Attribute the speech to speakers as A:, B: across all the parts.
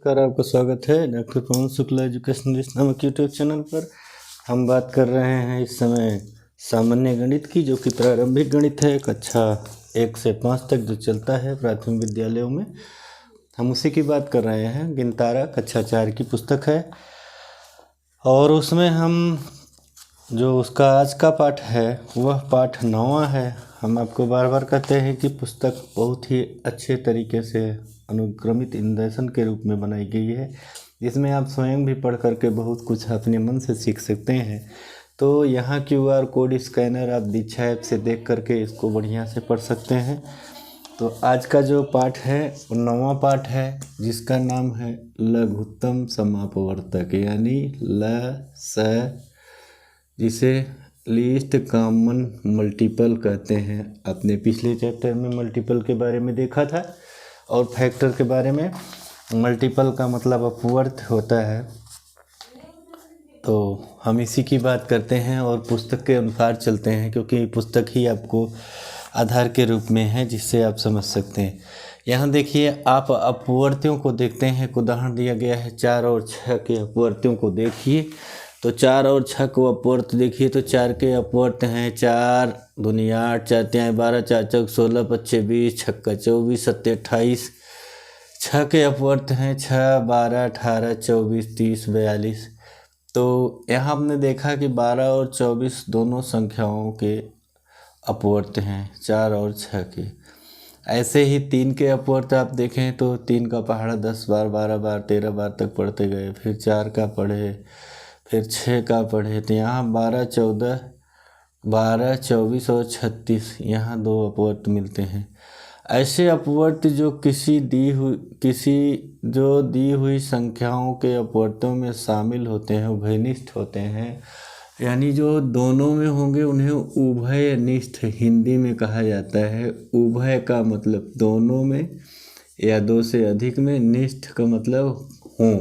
A: नमस्कार, आपका स्वागत है डॉक्टर पवन शुक्ला एजुकेशनलिस्ट नामक यूट्यूब चैनल पर। हम बात कर रहे हैं इस समय सामान्य गणित की, जो कि प्रारंभिक गणित है, कक्षा 1 से 5 तक जो चलता है प्राथमिक विद्यालयों में। हम उसी की बात कर रहे हैं। गिनतारा कक्षा 4 की पुस्तक है और उसमें हम जो उसका आज का पाठ है वह पाठ 9वां है। हम आपको बार बार कहते हैं कि पुस्तक बहुत ही अच्छे तरीके से अनुक्रमित इंडेक्शन के रूप में बनाई गई है, जिसमें आप स्वयं भी पढ़ करके बहुत कुछ अपने मन से सीख सकते हैं। तो यहाँ QR कोड स्कैनर आप दीक्षा ऐप से देख करके इसको बढ़िया से पढ़ सकते हैं। तो आज का जो पाठ है वो 9वां पाठ है, जिसका नाम है लघुत्तम समापवर्तक, यानी जिसे लीस्ट कॉमन मल्टीपल कहते हैं। आपने पिछले चैप्टर में मल्टीपल के बारे में देखा था और फैक्टर के बारे में। मल्टीपल का मतलब अपवर्त होता है। तो हम इसी की बात करते हैं और पुस्तक के अनुसार चलते हैं, क्योंकि पुस्तक ही आपको आधार के रूप में है जिससे आप समझ सकते हैं। यहाँ देखिए, आप अपवर्तियों को देखते हैं। एक उदाहरण दिया गया है 4 और 6 के अपवर्तियों को देखिए। तो 4 और 6 को अपवर्त देखिए तो 4 के अपवर्त हैं 4 दुनिया 8, 4 तिहाई 12, 4 चौक 16, 25 20, छक्का 24, 27 28। 6 के अपवर्त हैं 6, 12, 18, 24, 30, 42। तो यहाँ हमने देखा कि 12 और 24 दोनों संख्याओं के अपवर्त हैं 4 और 6 के। ऐसे ही 3 के अपवर्त आप देखें तो 3 का पहाड़ा 10 बार, 12 बार, 13 बार तक पढ़ते गए। फिर 4 का पढ़े, फिर 6 का पढ़े। तो यहाँ 12, 14, 12, 24 और 36, यहाँ 2 अपवर्त मिलते हैं। ऐसे अपवर्त जो दी हुई संख्याओं के अपवर्तों में शामिल होते हैं, उभयनिष्ठ होते हैं, यानी जो दोनों में होंगे उन्हें उभयनिष्ठ हिंदी में कहा जाता है। उभय का मतलब दोनों में या 2 से अधिक में, निष्ठ का मतलब हों।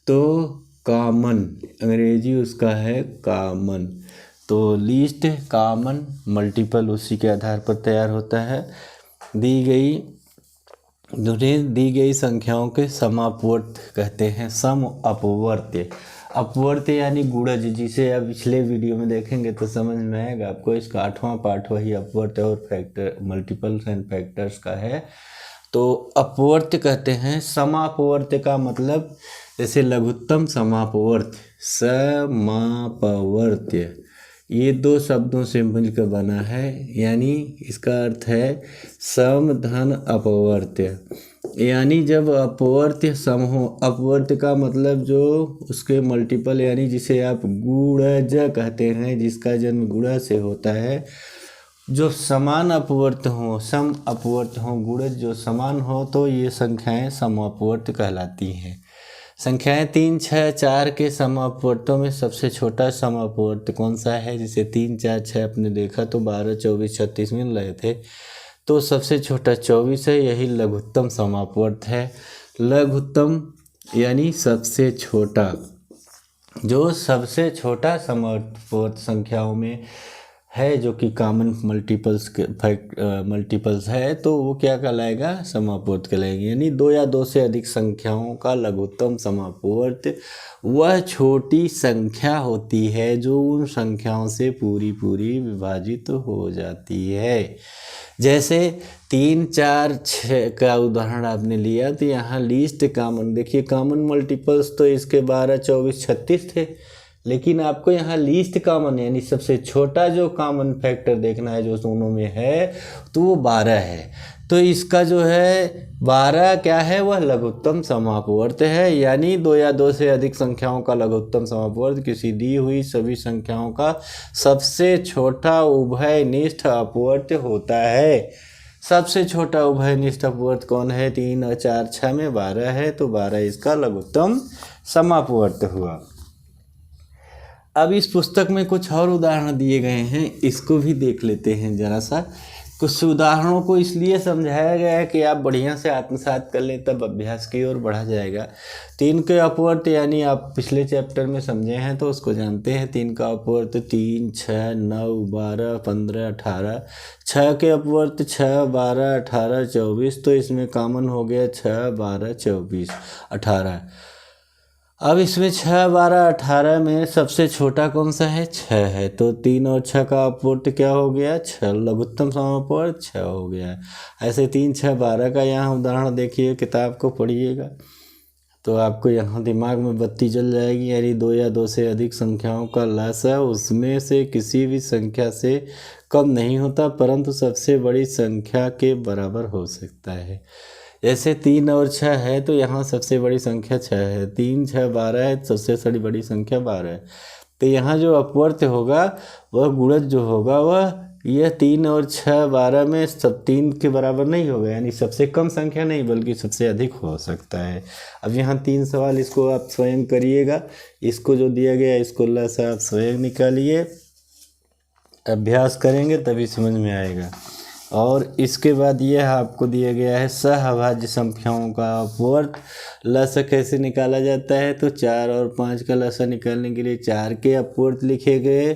A: तो कॉमन अंग्रेजी उसका है कॉमन। तो लीस्ट कॉमन मल्टीपल उसी के आधार पर तैयार होता है। दी गई संख्याओं के समापवर्त कहते हैं। सम अपवर्त्य, अपवर्त्य यानी गुणज, जिसे आप पिछले वीडियो में देखेंगे तो समझ में आएगा आपको। इसका 8वां पाठ वही अपवर्त्य और फैक्टर मल्टीपल्स एंड फैक्टर्स का है। तो अपवर्त्य कहते हैं। समापवर्त्य का मतलब जैसे लघुत्तम समापवर्त्य, समापवर्त्य, ये 2 शब्दों से मिलकर बना है, यानी इसका अर्थ है सम धन अपवर्त्य। यानी जब अपवर्त्य सम हो, अपवर्त्य का मतलब जो उसके मल्टीपल, यानी जिसे आप गुणज कहते हैं, जिसका जन्म गुणा से होता है, जो समान अपवर्त हो, सम अपवर्त हो, गुणज जो समान हो, तो ये संख्याएं समापवर्त कहलाती हैं। संख्याएं 3, 6, 4 के समापवर्तों में सबसे छोटा समापवर्त कौन सा है? जैसे 3, 4, 6 आपने देखा तो 12, 24, 36 मिल रहे थे, तो सबसे छोटा 24 है। यही लघुत्तम समापवर्त है। लघुत्तम यानी सबसे छोटा, जो सबसे छोटा समापवर्त संख्याओं में है, जो कि कॉमन मल्टीपल्स है, तो वो क्या कहलाएगा? समापवर्त कहलाएगी। यानी 2 या 2 से अधिक संख्याओं का लघुत्तम समापवर्त वह छोटी संख्या होती है जो उन संख्याओं से पूरी विभाजित हो जाती है। जैसे 3, 4, 6 का उदाहरण आपने लिया, तो यहाँ लीस्ट कॉमन देखिए। कॉमन मल्टीपल्स तो इसके 12, 24, 36 थे, लेकिन आपको यहाँ लीस्ट कॉमन यानी सबसे छोटा जो कॉमन फैक्टर देखना है जो दोनों में है, तो वो 12 है। तो इसका जो है 12 क्या है? वह लघुत्तम समापवर्त है। यानी 2 या 2 से अधिक संख्याओं का लघुत्तम समापवर्त किसी दी हुई सभी संख्याओं का सबसे छोटा उभयनिष्ठ अपवर्त होता है। सबसे छोटा उभयनिष्ठ अपवर्त कौन है? 3 और 4, 6 में 12 है, तो 12 इसका लघुत्तम समापवर्त हुआ। अब इस पुस्तक में कुछ और उदाहरण दिए गए हैं, इसको भी देख लेते हैं जरा सा। कुछ उदाहरणों को इसलिए समझाया गया है कि आप बढ़िया से आत्मसात कर लें, तब अभ्यास की ओर बढ़ा जाएगा। 3 के अपवर्त यानी आप पिछले चैप्टर में समझे हैं तो उसको जानते हैं। 3 का अपवर्त 3, 6, 9, 12, 15, 18। 6 के अपवर्त 6, 12, 18, 24। तो इसमें कॉमन हो गया 6, 12, 24, 18। अब इसमें 6, 12, 18 में सबसे छोटा कौन सा है? 6 है। तो 3 और 6 का अपवर्त क्या हो गया? 6। लघुत्तम समापवर्त 6 हो गया। ऐसे 3, 6, 12 का यहाँ उदाहरण देखिए, किताब को पढ़िएगा तो आपको यहाँ दिमाग में बत्ती जल जाएगी। यानी 2 या 2 से अधिक संख्याओं का लसा उसमें से किसी भी संख्या से कम नहीं होता, परंतु सबसे बड़ी संख्या के बराबर हो सकता है। जैसे 3 और 6 है तो यहाँ सबसे बड़ी संख्या 6 है। 3, 6, 12 है, सबसे बड़ी संख्या 12 है। तो यहाँ जो अपवर्त होगा वह गुणज जो होगा वह यह 3 और 6, 12 में सब 3 के बराबर नहीं होगा, यानी सबसे कम संख्या नहीं बल्कि सबसे अधिक हो सकता है। अब यहाँ 3 सवाल, इसको आप स्वयं करिएगा। इसको जो दिया गया इसको लसा आप स्वयं निकालिए, अभ्यास करेंगे तभी समझ में आएगा। और इसके बाद यह आपको दिया गया है सहअभाज्य संख्याओं का अपवर्त। लसा कैसे निकाला जाता है? तो 4 और 5 का लसा निकालने के लिए 4 के अपवर्त लिखे गए,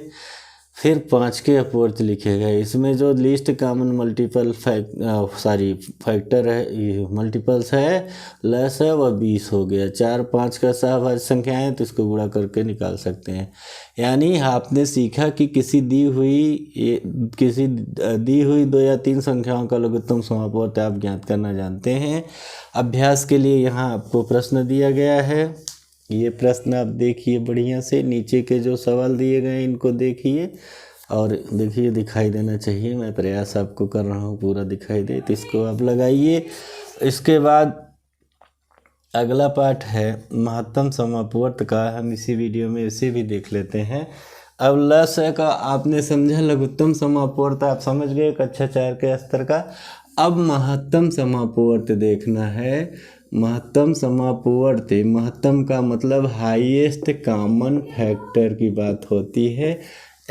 A: फिर 5 के अपवर्त लिखे गए। इसमें जो लीस्ट कॉमन मल्टीपल फैक्टर है, मल्टीपल्स है, लस है, वह 20 हो गया। 4, 5 का सहभाज्य संख्या है तो इसको गुणा करके निकाल सकते हैं। यानी आपने सीखा कि किसी दी हुई 2 या 3 संख्याओं का लघुत्तम समापवर्त आप ज्ञात करना जानते हैं। अभ्यास के लिए यहाँ आपको प्रश्न दिया गया है। ये प्रश्न आप देखिए बढ़िया से, नीचे के जो सवाल दिए गए इनको देखिए और देखिए दिखाई देना चाहिए। मैं प्रयास आपको कर रहा हूँ पूरा दिखाई दे, तो इसको आप लगाइए। इसके बाद अगला पाठ है महत्तम समापवर्त का। हम इसी वीडियो में इसे भी देख लेते हैं। अब लस का आपने समझा, लघुत्तम समापवर्त आप समझ गए कक्षा 4 के स्तर का। अब महत्तम समापवर्त देखना है। महत्तम समापवर्त, महत्तम का मतलब हाईएस्ट कॉमन फैक्टर की बात होती है।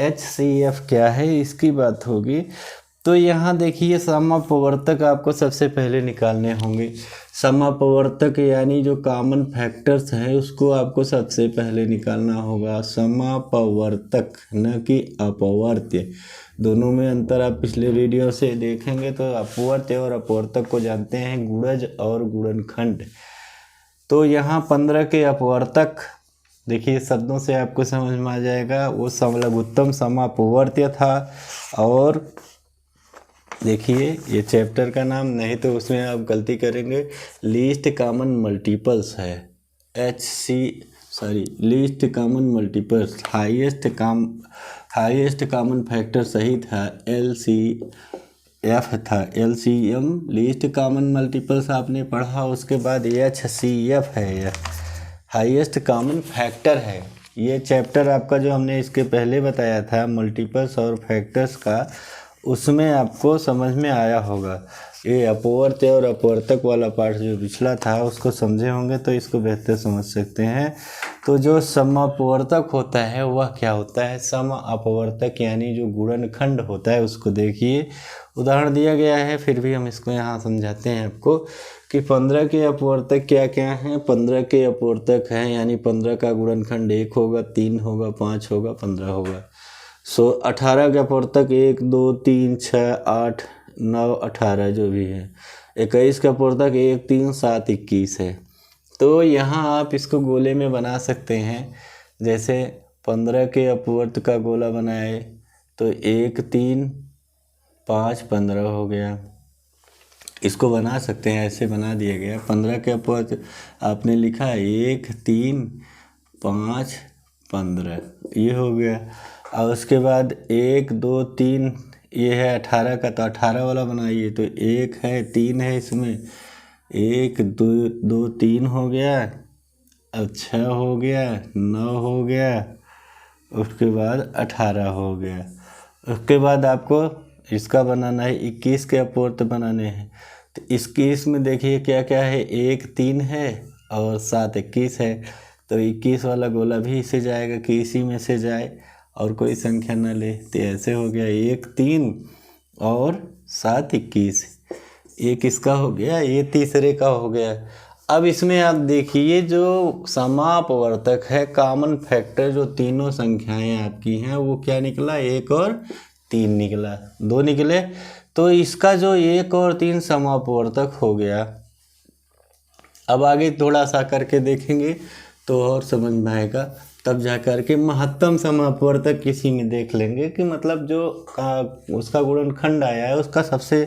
A: HCF क्या है इसकी बात होगी। तो यहाँ देखिए समापवर्तक आपको सबसे पहले निकालने होंगे। समापवर्तक यानी जो कॉमन फैक्टर्स हैं उसको आपको सबसे पहले निकालना होगा। समापवर्तक न कि अपवर्त्य, दोनों में अंतर आप पिछले वीडियो से देखेंगे तो अपवर्त्य और अपवर्तक को जानते हैं, गुणज और गुणनखंड। तो यहाँ 15 के अपवर्तक देखिए शब्दों से आपको समझ में आ जाएगा, वो लघुत्तम समापवर्त्य था। और देखिए ये चैप्टर का नाम नहीं तो उसमें आप गलती करेंगे, लीस्ट कॉमन मल्टीपल्स है। Least common multiples, highest common factor सही था, LCF था। LCM लीस्ट कॉमन मल्टीपल्स आपने पढ़ा। उसके बाद HCF है, यह हाईएस्ट कॉमन फैक्टर है। ये चैप्टर आपका जो हमने इसके पहले बताया था मल्टीपल्स और फैक्टर्स का, उसमें आपको समझ में आया होगा। ये अपवर्त्य और अपवर्तक वाला पार्ट जो पिछला था उसको समझे होंगे तो इसको बेहतर समझ सकते हैं। तो जो समापवर्तक होता है वह क्या होता है? समापवर्तक यानी जो गुणनखंड होता है उसको देखिए, उदाहरण दिया गया है, फिर भी हम इसको यहाँ समझाते हैं आपको कि 15 के अपवर्तक क्या क्या हैं। 15 के अपवर्तक हैं यानी 15 का गुणनखंड 1 होगा, 3 होगा, 5 होगा, 15 होगा। 18 के अपवर्तक 1, 2, 3, 6, 8, 9, 18 जो भी है। 21 का अपवर्तक 1, 3, 7, 21 है। तो यहाँ आप इसको गोले में बना सकते हैं। जैसे 15 के अपवर्त का गोला बनाए तो 1, 3, 5, 15 हो गया। इसको बना सकते हैं, ऐसे बना दिया गया। 15 के अपवर्त आपने लिखा 1, 3, 5, 15, ये हो गया। और उसके बाद 1, 2, 3 ये है 18 का, तो 18 वाला बनाइए। तो 1 है, 3 है, इसमें 1, 2, 3 हो गया, अब 6 हो गया, 9 हो गया, उसके बाद 18 हो गया। उसके बाद आपको इसका बनाना है, 21 के अपवर्त बनाने हैं। तो 21 में देखिए क्या क्या है, 1, 3 है और 7, 21 है। तो 21 वाला गोला भी इसे जाएगा कि इसी में से जाए और कोई संख्या न ले। तो ऐसे हो गया 1, 3 और 7 21, एक इसका हो गया, ये तीसरे का हो गया। अब इसमें आप देखिए जो समापवर्तक है, कॉमन फैक्टर जो तीनों संख्याएं आपकी हैं वो क्या निकला, 1 और 3 निकला, 2 निकले। तो इसका जो 1 और 3 समापवर्तक हो गया। अब आगे थोड़ा सा करके देखेंगे तो और समझ में आएगा, तब जा कर के महत्तम समापवर्तक किसी में देख लेंगे कि मतलब जो उसका गुणनखंड आया है उसका सबसे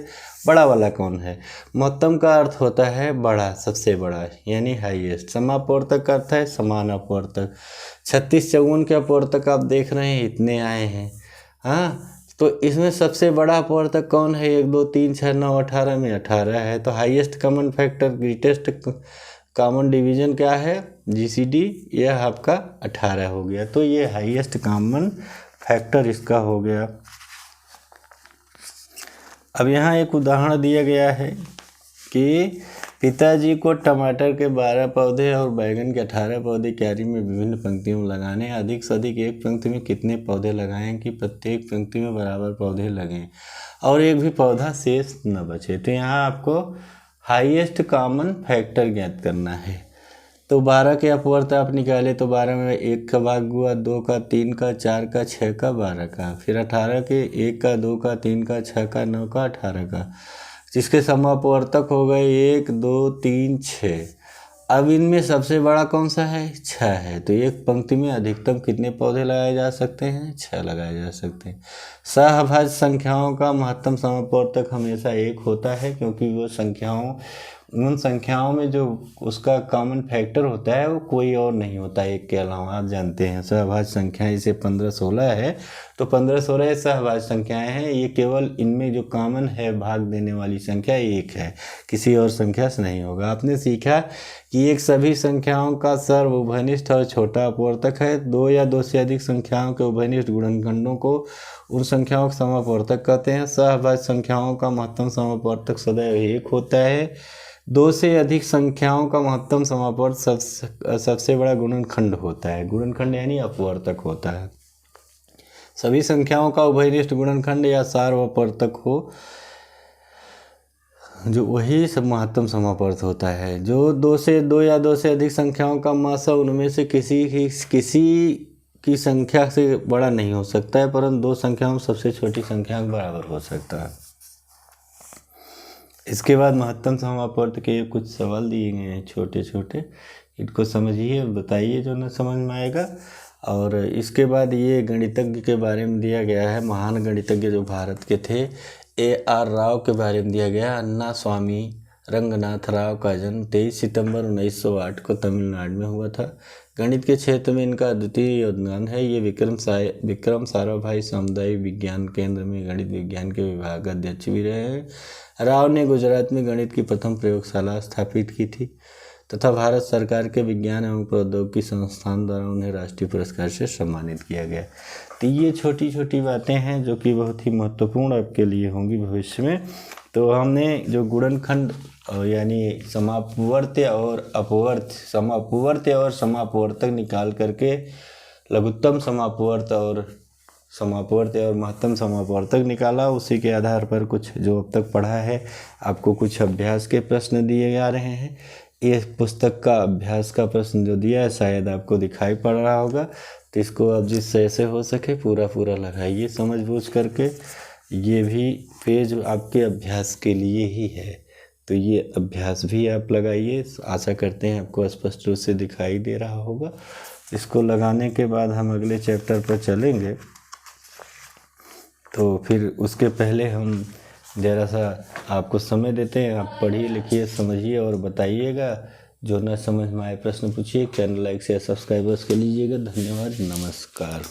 A: बड़ा वाला कौन है। महत्तम का अर्थ होता है बड़ा, सबसे बड़ा, यानी हाईएस्ट। समापवर्तक का अर्थ है समान अपवर्तक। 36 54 के अपवर्तक आप देख रहे हैं इतने आए हैं। हाँ, तो इसमें सबसे बड़ा अपवर्तक कौन है, 1 2 3 6 9 18 में 18 है। तो highest common factor, greatest common division क्या है, जीसीडी, यह आपका 18 हो गया। तो ये हाईएस्ट कॉमन फैक्टर इसका हो गया। अब यहाँ एक उदाहरण दिया गया है कि पिताजी को टमाटर के 12 पौधे और बैंगन के 18 पौधे क्यारी में विभिन्न पंक्तियों में लगाने, अधिक से अधिक एक पंक्ति में कितने पौधे लगाएं कि प्रत्येक पंक्ति में बराबर पौधे लगें और एक भी पौधा शेष न बचे। तो यहाँ आपको हाईएस्ट कॉमन फैक्टर ज्ञात करना है। तो 12 के अपवर्त आप निकाले तो 12 में 1 का भाग हुआ, 2 का, 3 का, 4 का, 6 का, 12 का। फिर 18 के 1 का, 2 का, 3 का, 6 का, 9 का, 18 का, जिसके समापवर्तक हो गए 1 2 3 6। अब इनमें सबसे बड़ा कौन सा है, 6 है। तो एक पंक्ति में अधिकतम कितने पौधे लगाए जा सकते हैं, 6 लगाए जा सकते हैं। सहभाज्य संख्याओं का महत्तम समापवर्तक हमेशा 1 होता है, क्योंकि वो उन संख्याओं में जो उसका कॉमन फैक्टर होता है वो कोई और नहीं होता एक के अलावा। आप जानते हैं सहभाज्य संख्याएं जैसे 15 16 है, तो 15 16 सहभाज्य संख्याएं हैं। ये केवल इनमें जो कॉमन है भाग देने वाली संख्या 1 है, किसी और संख्या से नहीं होगा। आपने सीखा कि एक सभी संख्याओं का सर्व उभयनिष्ठ और छोटा अपवर्तक है। 2 या 2 से अधिक संख्याओं के उभयनिष्ठ गुणनखंडों को उन संख्याओं का समापवर्तक कहते हैं। सहभाज्य संख्याओं का महत्तम समापवर्तक सदैव 1 होता है। 2 से अधिक संख्याओं का महत्तम समापवर्तक सबसे बड़ा गुणनखंड होता है। गुणनखंड यानी अपवर्तक होता है। सभी संख्याओं का उभयनिष्ठ गुणनखंड या सार्ववर्तक हो जो वही सब महत्तम समापवर्तक होता है। जो 2 या 2 से अधिक संख्याओं का मासा उनमें से किसी की संख्या से बड़ा नहीं हो सकता है, परंतु 2 संख्याओं में सबसे छोटी संख्या के बराबर हो सकता है। इसके बाद महत्तम समापवर्तक के कुछ सवाल दिए गए हैं छोटे छोटे, इनको समझिए और बताइए जो न समझ में आएगा। और इसके बाद ये गणितज्ञ के बारे में दिया गया है, महान गणितज्ञ जो भारत के थे, AR राव के बारे में दिया गया। अन्ना स्वामी रंगनाथ राव का जन्म 23 सितंबर 1908 को तमिलनाडु में हुआ था। गणित के क्षेत्र में इनका अद्वितीय योगदान है। ये विक्रम साराभाई सामुदायिक विज्ञान केंद्र में गणित विज्ञान के विभाग अध्यक्ष भी रहे हैं। राव ने गुजरात में गणित की प्रथम प्रयोगशाला स्थापित की थी तथा भारत सरकार के विज्ञान एवं प्रौद्योगिकी संस्थान द्वारा उन्हें राष्ट्रीय पुरस्कार से सम्मानित किया गया। तो ये छोटी छोटी बातें हैं जो कि बहुत ही महत्वपूर्ण आपके लिए होंगी भविष्य में। तो हमने जो गुणनखंड यानी समापवर्त्य और अपवर्त्य, समापवर्त्य और समापवर्तक निकाल करके लघुत्तम समापवर्त और समापवर्त्य और महत्तम समापवर्तक निकाला, उसी के आधार पर कुछ जो अब तक पढ़ा है आपको कुछ अभ्यास के प्रश्न दिए जा रहे हैं। ये पुस्तक का अभ्यास का प्रश्न जो दिया है शायद आपको दिखाई पड़ रहा होगा, तो इसको आप जिससे ऐसे हो सके पूरा लगाइए समझ बूझ करके। ये भी पेज आपके अभ्यास के लिए ही है, तो ये अभ्यास भी आप लगाइए। आशा करते हैं आपको स्पष्ट रूप से दिखाई दे रहा होगा। इसको लगाने के बाद हम अगले चैप्टर पर चलेंगे, तो फिर उसके पहले हम ज़रा सा आपको समय देते हैं। आप पढ़िए लिखिए समझिए और बताइएगा। जो न समझ में आए प्रश्न पूछिए। चैनल लाइक शेयर सब्सक्राइबर्स के लीजिएगा। धन्यवाद, नमस्कार।